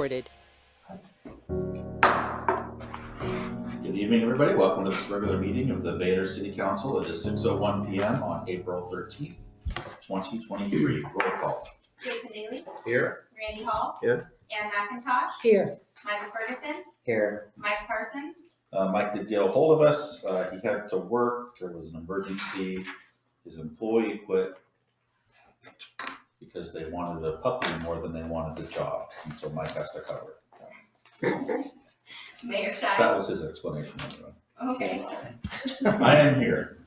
recorded. Good evening, everybody. Welcome to this regular meeting of the Vader City Council. It is 6:01 p.m. on April 13th, 2023. Roll call. Jason Daly. Here. Randy Hall. Here. Ann McIntosh. Here. Michael Ferguson. Here. Mike Parsons. Mike did get a hold of us. He had to work. There was an emergency. His employee quit because they wanted a puppy more than they wanted the job. And so Mike has to cover it. Mayor Shai. That was his explanation anyway. Okay. I am here.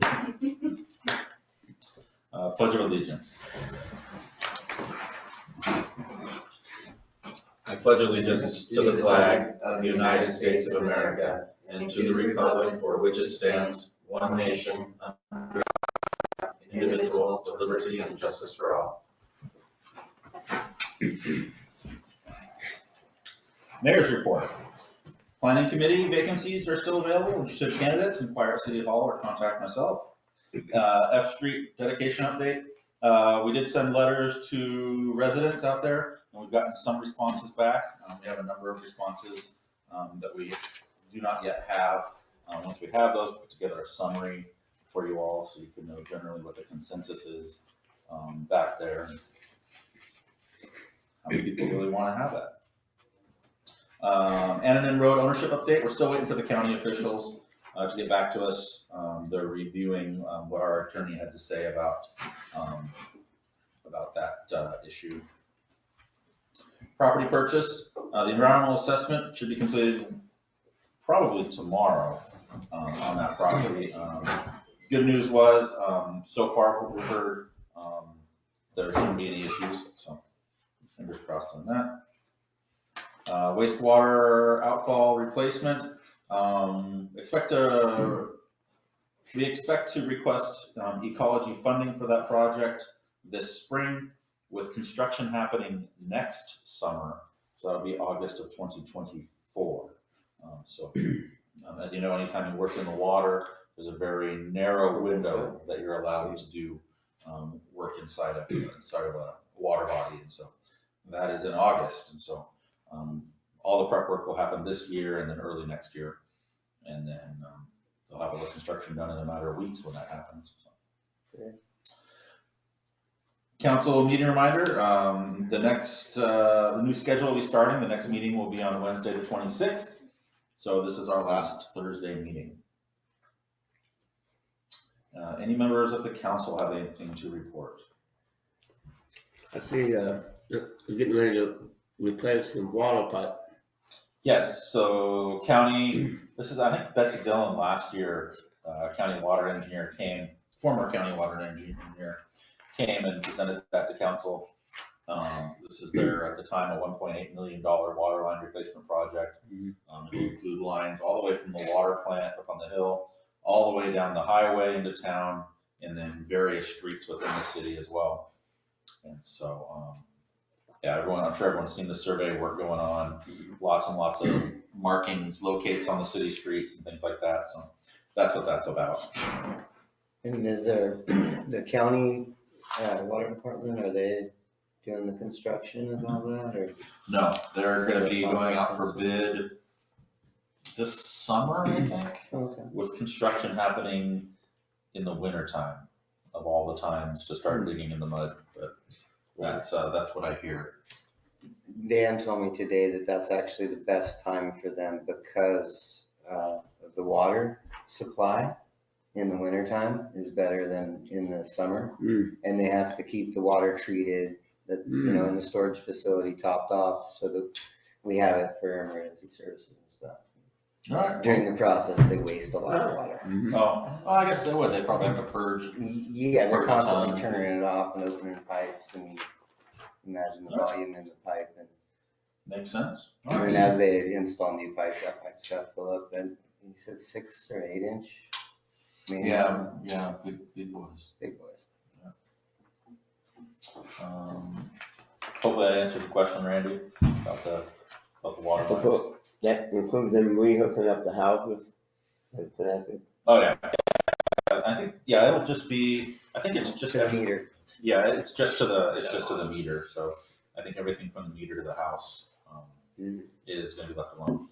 Pledge of Allegiance. I pledge allegiance to the flag of the United States of America and to the republic for which it stands, one nation, under God, indivisible, with liberty and justice for all. Mayor's report. Planning committee vacancies are still available. Interested candidates, inquire at City Hall or contact myself. F Street dedication update. We did send letters to residents out there, and we've gotten some responses back. We have a number of responses that we do not yet have. Once we have those, put together a summary for you all so you can know generally what the consensus is back there. How many people really want to have that? Annan Road ownership update. We're still waiting for the county officials to get back to us. They're reviewing what our attorney had to say about that issue. Property purchase. The environmental assessment should be completed probably tomorrow on that property. Good news was, so far from what we've heard, there shouldn't be any issues, so fingers crossed on that. Wastewater outfall replacement. We expect to request ecology funding for that project this spring, with construction happening next summer. So that'll be August of 2024. As you know, anytime you work in the water, there's a very narrow window that you're allowed to do work inside of a water body, and so that is in August, and so all the prep work will happen this year and then early next year, and then they'll have all the construction done in a matter of weeks when that happens. So. Okay. Council meeting reminder, the new schedule will be starting. The next meeting will be on Wednesday the 26th. So this is our last Thursday meeting. Any members of the council have anything to report? I see you're getting ready to replace the water pipe. Yes, so county, I think Betsy Dillon last year, county water engineer former county water engineer came and presented that to council. This is at the time, a $1.8 million water line replacement project. It will include lines all the way from the water plant up on the hill, all the way down the highway into town, and then various streets within the city as well. And so, yeah, I'm sure everyone's seen the survey work going on, lots and lots of markings, locates on the city streets and things like that. So that's what that's about. And is there the county water department, are they doing the construction of all that, or? No, they're going to be going out for bid this summer, I think, Okay. with construction happening in the winter time of all the times to start digging in the mud. But that's what I hear. Dan told me today that that's actually the best time for them because of the water supply in the wintertime is better than in the summer. And they have to keep the water treated, that in the storage facility topped off so that we have it for emergency services and stuff. All right. During the process, they waste a lot of water. Oh, I guess they would. They probably have to purge. Yeah, they're constantly turning it off and opening pipes, and imagine the volume in the pipe. And makes sense. And then as they install new pipes, that pipe's got to fill up. And he said 6 or 8 inch. Yeah, big boys. Big boys. Yeah. Hopefully that answers your question, Randy, about the water line. That includes them rehooking up the houses and connected. Oh yeah. I think it'll just be. I think it's just a meter. Yeah, it's just to the meter. So I think everything from the meter to the house is going to be left alone.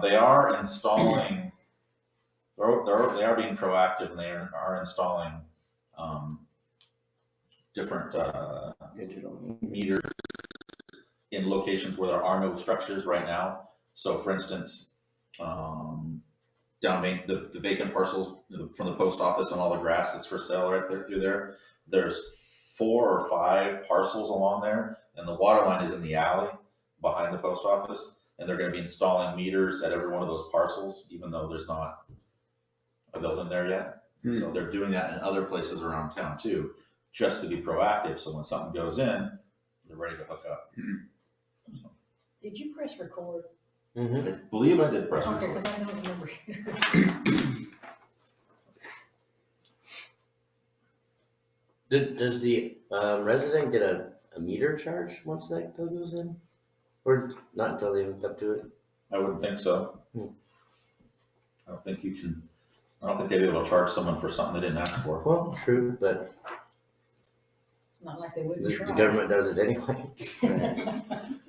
They are installing, they are being proactive, and they are installing different Digital. meters in locations where there are no structures right now. So for instance, down the vacant parcels from the post office and all the grass that's for sale right there through there, there's 4 or 5 parcels along there, and the water line is in the alley behind the post office, and they're going to be installing meters at every one of those parcels, even though there's not a building there yet. So they're doing that in other places around town too, just to be proactive, so when something goes in, they're ready to hook up. Did you press record? I believe I did press Okay, record. because I don't remember. Does the resident get a meter charge once that goes in? Or not until they hook up to it? I wouldn't think so. I don't think they'd be able to charge someone for something they didn't ask for. Well, true, but Not like they would the try. government does it anyway.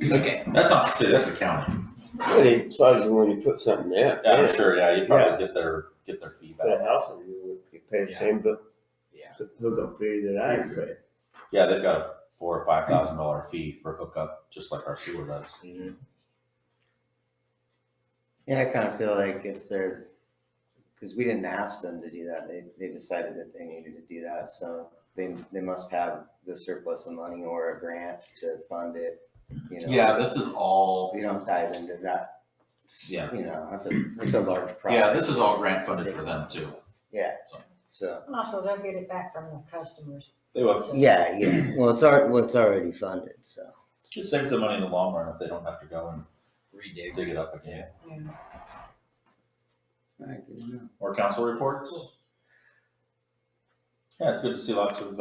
Okay, that's not to say that's the county. Well, they charge you when you put something there. Yeah, I'm sure, yeah, you probably get their fee For the back. house, and you pay the same bill. Yeah. Hookup fee that I pay. Yeah, they've got a $4,000 or $5,000 fee for hookup, just like our sewer does. Yeah, I kind of feel like if they're, because we didn't ask them to do that, they decided that they needed to do that, so they must have the surplus of money or a grant to fund it, you know. Yeah, this is all, We don't dive into that. Yeah. You know, it's a large project. yeah, this is all grant funded for them too. Yeah, so, And also, they'll get it back from the customers. They will. So- yeah, well, it's already funded, so. It saves them money in the long run if they don't have to go and Redig. dig it up again. Yeah. All right, good enough. More council reports? Yeah, it's good to see lots of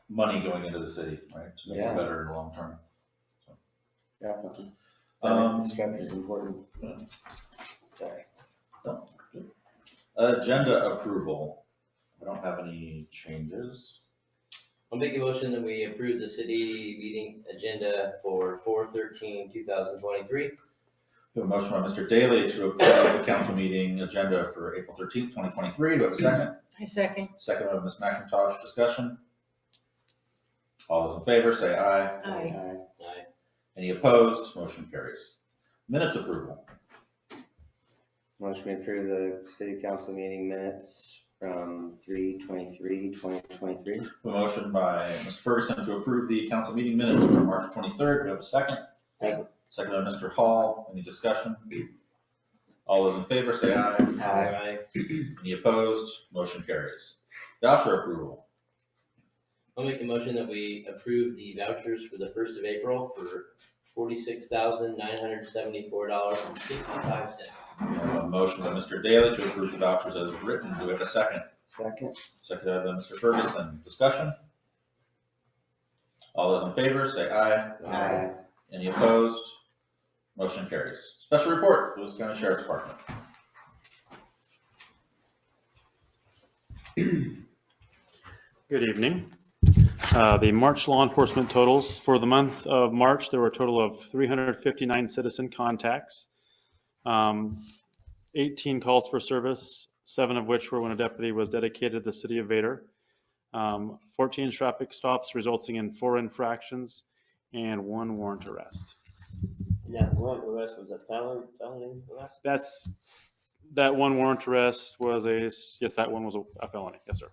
money going into the city, right? To make it Yeah. better in the long term. Definitely. Um, The structure is important. yeah. Sorry. Agenda approval. I don't have any changes. I'll make a motion that we approve the city meeting agenda for 4/13/2023. We have a motion by Mr. Daly to approve the council meeting agenda for April 13th, 2023. Do we have a second? I second. Second by Ms. McIntosh. Discussion? All those in favor, say aye. Aye. Aye. Any opposed? Motion carries. Minutes approval. Motion to approve the city council meeting minutes from 3/23/2023. A motion by Mr. Ferguson to approve the council meeting minutes for March 23rd. Do we have a second? Second. Second by Mr. Hall. Any discussion? All those in favor, say aye. Aye. Any opposed? Motion carries. Voucher approval. I'll make a motion that we approve the vouchers for the 1st of April for $46,974.65. We have a motion by Mr. Daly to approve the vouchers as written. Do we have a second? Second. Seconded by Mr. Ferguson. Discussion? All those in favor, say aye. Aye. Any opposed? Motion carries. Special reports, Lewis County Sheriff's Department. Good evening. The March law enforcement totals for the month of March, there were a total of 359 citizen contacts, 18 calls for service, 7 of which were when a deputy was dedicated to the city of Vader, 14 traffic stops resulting in 4 infractions, and 1 warrant arrest. That one arrest was a felony arrest? That 1 warrant arrest was yes, that one was a felony, yes, sir.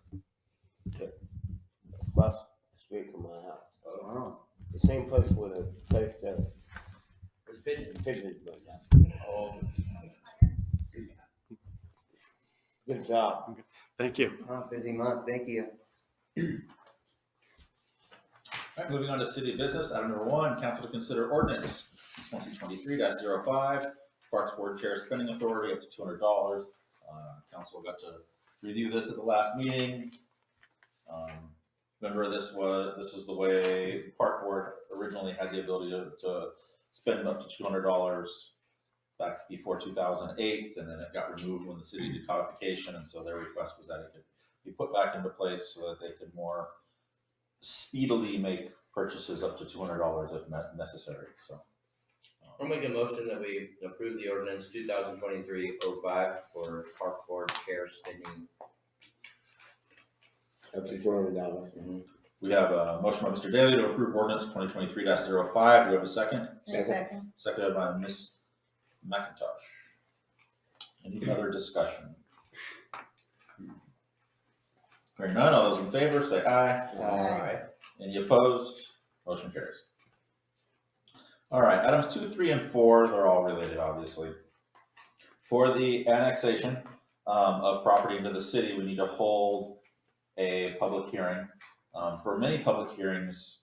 That's across the street from my house. Wow. The same place where the place that Where's Pigeon? pigeons went down. Oh, Good job. Thank you. Busy month, thank you. All right, moving on to city business. Item number 1, council to consider ordinance 2023-05, Parks Board Chair spending authority up to $200. Council got to review this at the last meeting. Remember, this is the way Park Board originally had the ability to spend up to $200 back before 2008, and then it got removed when the city did codification, and so their request was that it could be put back into place so that they could more speedily make purchases up to $200 if necessary, so. I'll make a motion that we approve the ordinance 2023-05 for park board chair spending. Up to $200. We have a motion by Mr. Daly to approve ordinance 2023-05. Do we have a second? A second. Seconded by Ms. McIntosh. Any other discussion? Hearing none, all those in favor say aye. Aye. Any opposed? Motion carries. All right, items 2, 3, and 4, they're all related, obviously. For the annexation of property into the city, we need to hold a public hearing. For many public hearings,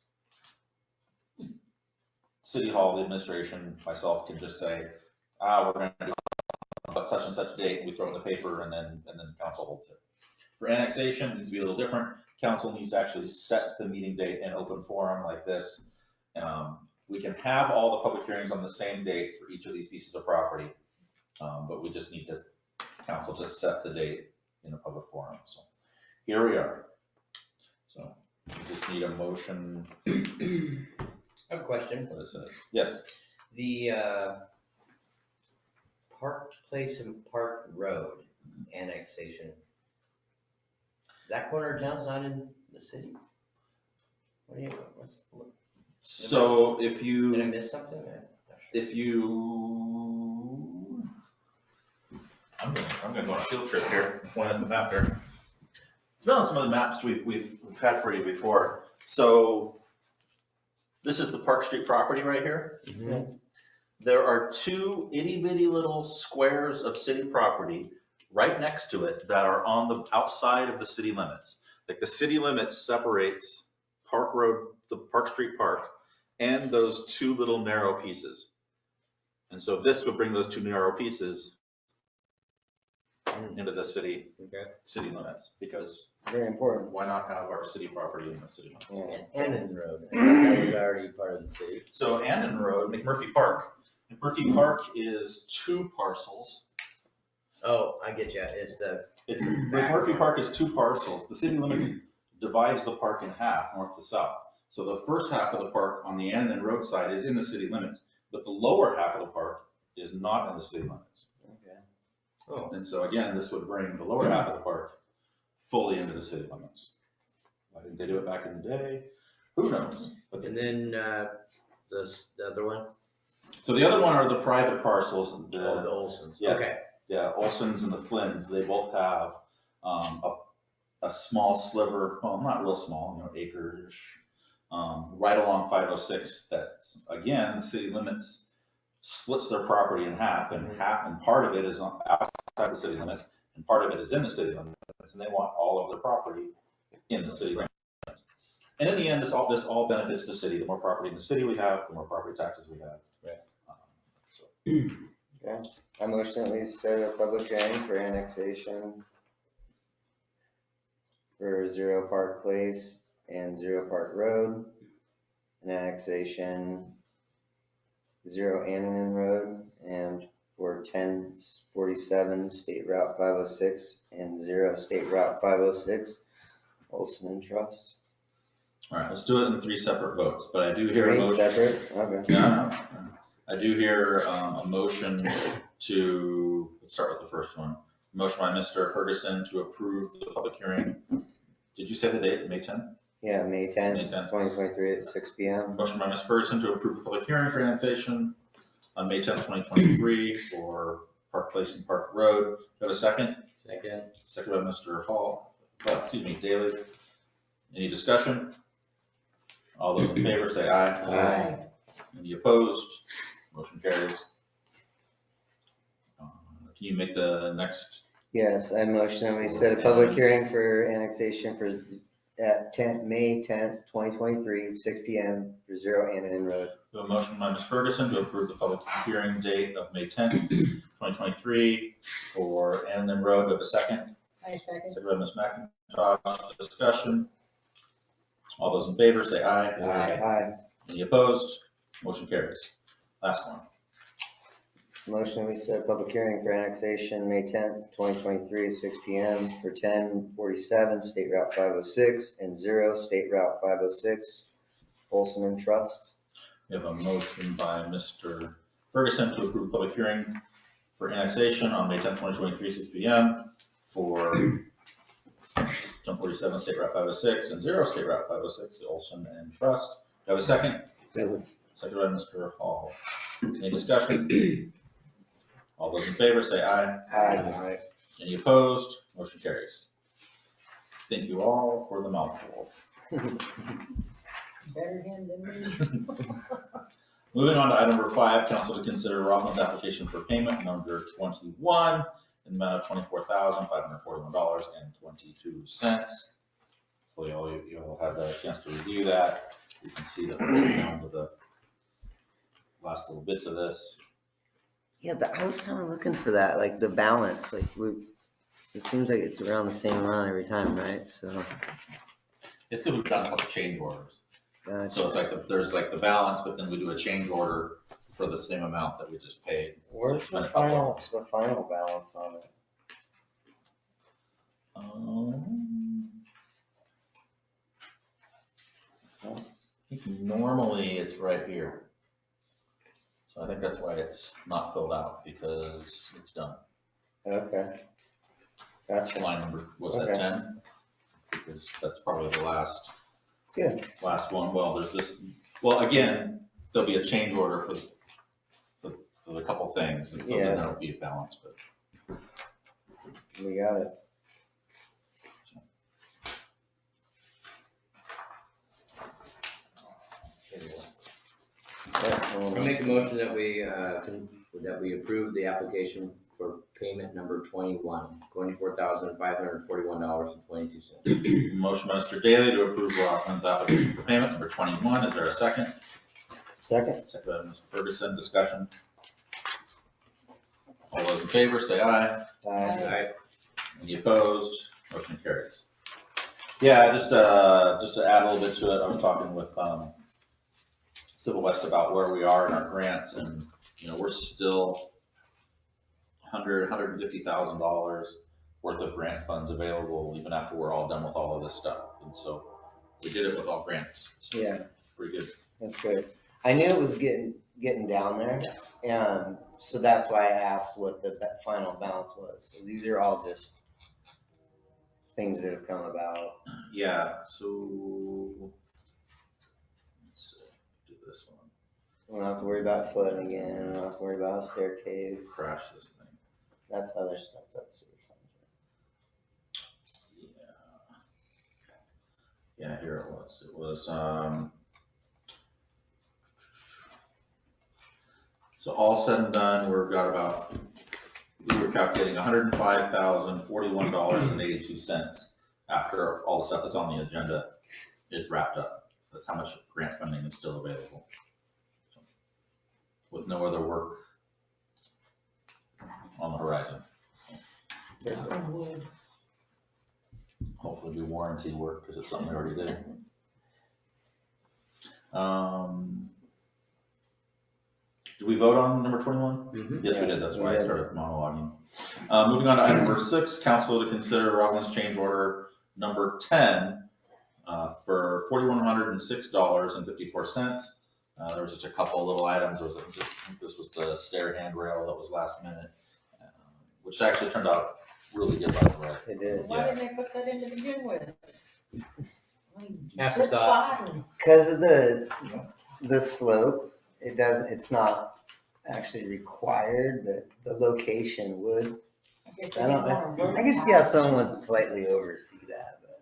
City Hall, the administration, myself can just say, we're going to do about such and such date, we throw it in the paper, and then council holds it. For annexation, it needs to be a little different. Council needs to actually set the meeting date in open forum like this. We can have all the public hearings on the same date for each of these pieces of property, but we just need council to set the date in a public forum. So here we are. So we just need a motion. I have a question. What it says. Yes. The Park Place and Park Road annexation. That corner of town's not in the city? So if Did I you, miss something? I'm not sure. I'm gonna go on a field trip here, point at the map here. It's been on some of the maps we've had for you before. So this is the Park Street property right here. Mhm. There are 2 itty bitty little squares of city property right next to it that are on the outside of the city limits. Like the city limits separates Park Road, the Park Street Park, and those 2 little narrow pieces. And so this would bring those 2 narrow pieces into the city limits, because Very important. why not have our city property in the city limits? Yeah. And Annan Road, that was already part of the city. So Annan Road, McMurphy Park. McMurphy Park is 2 parcels. Oh, I get you, it's the, McMurphy Park is 2 parcels. The city limits divides the park in half, north to south. So the first half of the park on the Annan Road side is in the city limits, but the lower half of the park is not in the city limits. Okay. oh, And so again, this would bring the lower half of the park fully into the city limits. Why didn't they do it back in the day? Who knows? But and then, the other one? so the other one are the private parcels. Oh, the Olsons, Yeah. okay. Yeah, Olson's and the Flynn's, they both have a small sliver, well, not real small, acre-ish, right along 506 that's, again, the city limits splits their property in half, and part of it is outside the city limits, and part of it is in the city limits, and they want all of their property in the city limits. And in the end, this all benefits the city. The more property in the city we have, the more property taxes we have. Right. Okay. I motion that we set a public hearing for annexation for 0 Park Place and 0 Park Road, and annexation 0 Annan Road, and for 1047 State Route 506 and 0 State Route 506 Olson and Trust. All right, let's do it in 3 separate votes, but I do hear a 3 motion. separate? Okay. Yeah, I do hear a motion to, let's start with the first one. Motion by Mr. Ferguson to approve the public hearing. Did you say the date, May 10th? Yeah, May 10th, May 10th. 2023 at 6 p.m. Motion by Ms. Ferguson to approve the public hearing for annexation on May 10th, 2023 for Park Place and Park Road. Do I have a second? Second. Second by Mr. Daly. Any discussion? All those in favor say aye. Aye. Any opposed? Motion carries. Can you make the next? Yes, I motion that we set a public hearing for annexation at May 10th, 2023, 6 p.m. for 0 Annan Road. We have a motion by Ms. Ferguson to approve the public hearing date of May 10th, 2023 for Annan Road. Do I have a second? I second. Second by Ms. McIntosh. Discussion. All those in favor say aye. Aye. Any opposed? Motion carries. Last one. Motion we set a public hearing for annexation May 10th, 2023, 6 p.m. for 1047 State Route 506 and 0 State Route 506 Olson and Trust. We have a motion by Mr. Ferguson to approve public hearing for annexation on May 10th, 2023, 6 p.m. for 1047 State Route 506 and 0 State Route 506, the Olson and Trust. Do I have a second? Second. Second by Mr. Hall. Any discussion? All those in favor say aye. Aye. Any opposed? Motion carries. Thank you all for the mouthful. Better him than me. Moving on to item number 5, council to consider Rockland's application for payment number 21 in the amount of $24,541.22. Hopefully you all had a chance to review that. You can see that we're getting down to the last little bits of this. Yeah, I was kind of looking for that, like the balance, like it seems like it's around the same amount every time, right? So. It's because we've done a couple change orders. Gotcha. So it's like there's like the balance, but then we do a change order for the same amount that we just paid. Where's the final balance on it? I think normally it's right here. So I think that's why it's not filled out, because it's done. Okay. Gotcha. Line number, was that Okay. 10? Because that's probably the last. Good. Last one. Well, there's this, well, again, there'll be a change order for the couple things, and so then there'll be a balance, but. We got it. I make a motion that we approve the application for payment number 21, $24,541.22. Motion by Mr. Daly to approve Rockland's application for payment number 21. Is there a second? Second. Second by Mr. Ferguson. Discussion. All those in favor say aye. Aye. Any opposed? Motion carries. Yeah, just to add a little bit to it, I was talking with Civil West about where we are in our grants, and we're still $150,000 worth of grant funds available even after we're all done with all of this stuff. And so we did it with all grants. So Yeah. pretty good. That's good. I knew it was getting down there. And so that's why I asked what that final balance was. So these are all just things that have come about. Yeah, so let's do this one. We don't have to worry about footing again. We don't have to worry about a staircase. Crash this thing. That's other stuff. That's Yeah, here it was. It was, so all said and done, we were calculating $105,041.82 after all the stuff that's on the agenda is wrapped up. That's how much grant funding is still available. So, with no other work on the horizon. Nothing would. Hopefully be warranty work, because it's something we already did. Did we vote on number 21? Mhm. Yes, we did. That's why I started monologuing. Moving on to item number 6, council to consider Rockland's change order number 10 for $4,106.54. There was just a couple little items. This was the stair handrail that was last minute, which actually turned out really good, by the way. It did. Why didn't they put that in to begin with? I mean, After slip thought. slide and- Because of the slope, it's not actually required, but the location would. I guess I they don't, didn't want I can see how someone would slightly oversee that, but.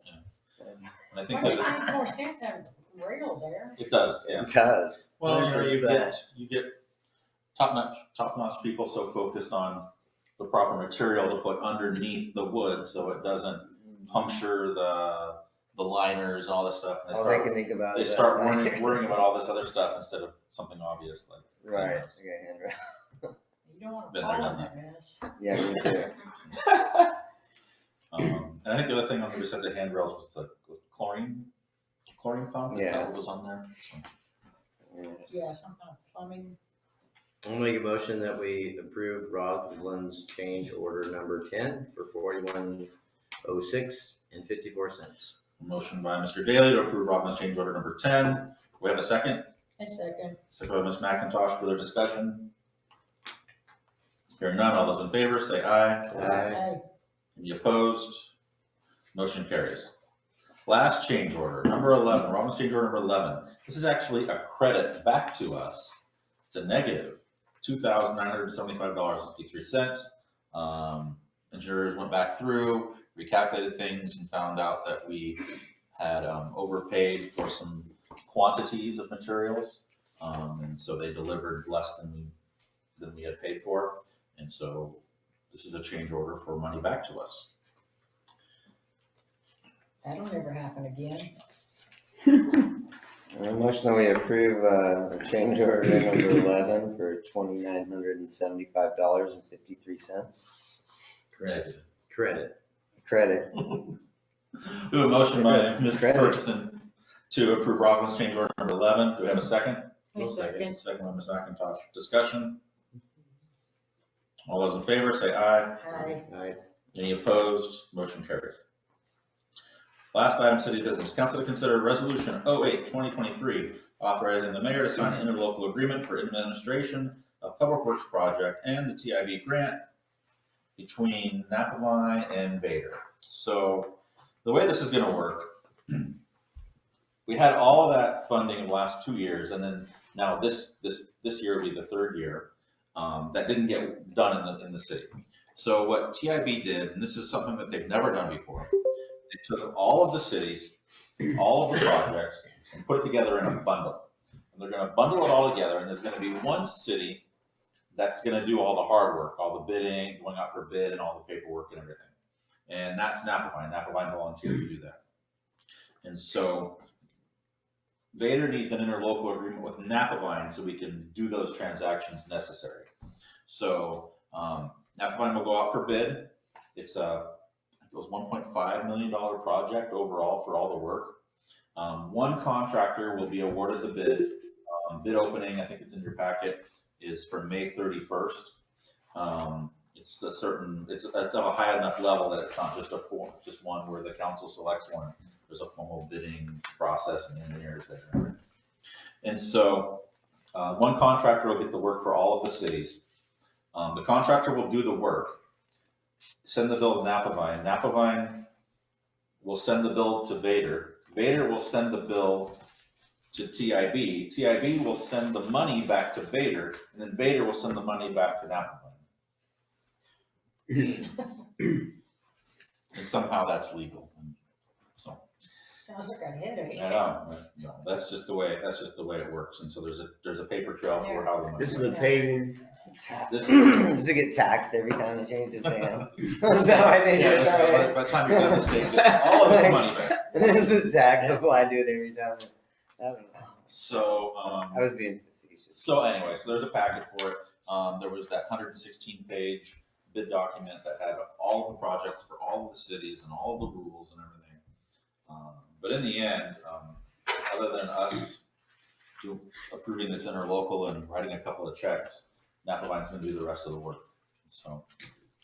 And I think Well, it that makes more sense to have a rail there. it does, yeah. It does. Well, 100%. you get top-notch people so focused on the proper material to put underneath the wood so it doesn't puncture the liners and all this stuff. And All they can think about they is start that. worrying about all this other stuff instead of something obvious like. Right, okay, handrail. You don't want to Been fall there, in done that mess. Yeah, me too. And I think the other thing on the besides the handrails was the chlorine fountain. Yeah. That was on there. Yeah, some kind of plumbing. I'll make a motion that we approve Rockland's change order number 10 for $41.06 and 54 cents. Motion by Mr. Daly to approve Robbins change order number 10 We have a second? I second. Second by Ms. McIntosh. Further discussion? Hearing none, all those in favor say aye. Aye. Any opposed? Motion carries. Last change order, number 11, Robin's change order number 11. This is actually a credit back to us. It's a negative, $2,975.53. Engineers went back through, recalculated things, and found out that we had overpaid for some quantities of materials. And so they delivered less than we had paid for. And so this is a change order for money back to us. That'll never happen again. A motion that we approve a change order number 11 for $2,975.53. Credit. Credit. Credit. We have a motion by Mr. Ferguson to approve Robin's change order number 11. Do we have a second? I second. Second by Ms. McIntosh. Discussion? All those in favor say aye. Aye. Aye. Any opposed? Motion carries. Last item, city business. Council to consider resolution 08-2023, authorizing the mayor to sign an interlocal agreement for administration of public works project and the TIB grant between Napavine and Vader. So the way this is going to work, we had all of that funding in the last 2 years, and then now this year will be the third year that didn't get done in the city. So what TIB did, and this is something that they've never done before, they took all of the cities, all of the projects, and put it together in a bundle. And they're going to bundle it all together, and there's going to be one city that's going to do all the hard work, all the bidding, going out for bid, and all the paperwork and everything. And that's Napavine. Napavine volunteered to do that. And so Vader needs an interlocal agreement with Napavine so we can do those transactions necessary. So Napavine will go out for bid. It was $1.5 million project overall for all the work. One contractor will be awarded the bid. Bid opening, I think it's in your packet, is for May 31st. It's of a high enough level that it's not just just one where the council selects one. There's a formal bidding process and engineers there. And so one contractor will get the work for all of the cities. The contractor will do the work, send the bill to Napavine. Napavine will send the bill to Vader. Vader will send the bill to TIB. TIB will send the money back to Vader, and then Vader will send the money back to Napavine. And somehow that's legal. So Sounds like a headache. I know, no, that's just the way it works. And so there's a paper trail for how the money. This is a paving. This Does it get taxed every time it changes hands? Is that why they do Yeah, it that way? by the time you get the state, all of its money back. There's a tax applied to it every time. I don't know. So, I was being facetious. so anyway, so there's a packet for it. There was that 116-page bid document that had all of the projects for all of the cities and all of the rules and everything. But in the end, other than us approving this interlocal and writing a couple of checks, Napavine's gonna do the rest of the work. So,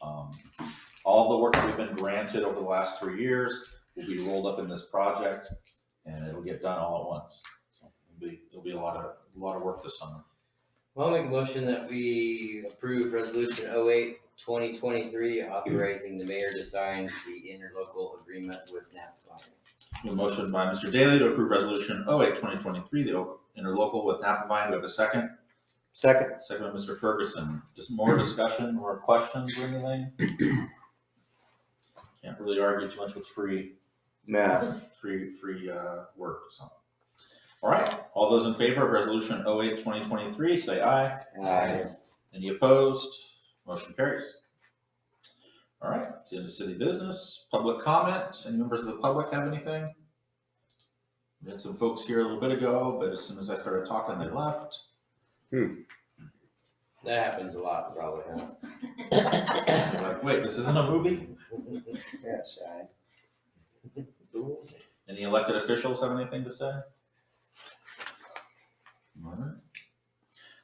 all the work that we've been granted over the last 3 years will be rolled up in this project, and it'll get done all at once. So it'll be a lot of work this summer. Well, I'll make a motion that we approve resolution 08-2023, authorizing the mayor to sign the interlocal agreement with Napavine. A motion by Mr. Daly to approve resolution 08-2023, the interlocal with Napavine. Do we have a second? Second. Second by Mr. Ferguson. Just more discussion, more questions or anything? Can't really argue too much with free work, so. All right, all those in favor of resolution 08-2023, say aye. Aye. Any opposed? Motion carries. All right, it's into city business, public comment. Any members of the public have anything? We had some folks here a little bit ago, but as soon as I started talking, they left. That happens a lot, probably, huh? They're like, wait, this isn't a movie? Yeah, shy. Any elected officials have anything to say?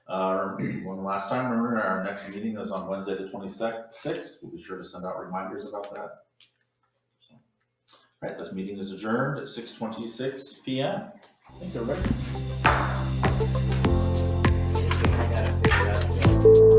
All right. One last time, remember our next meeting is on Wednesday the 26th. We'll be sure to send out reminders about that. So, all right, this meeting is adjourned at 6:26 p.m. Thanks, everybody. I gotta pick it up.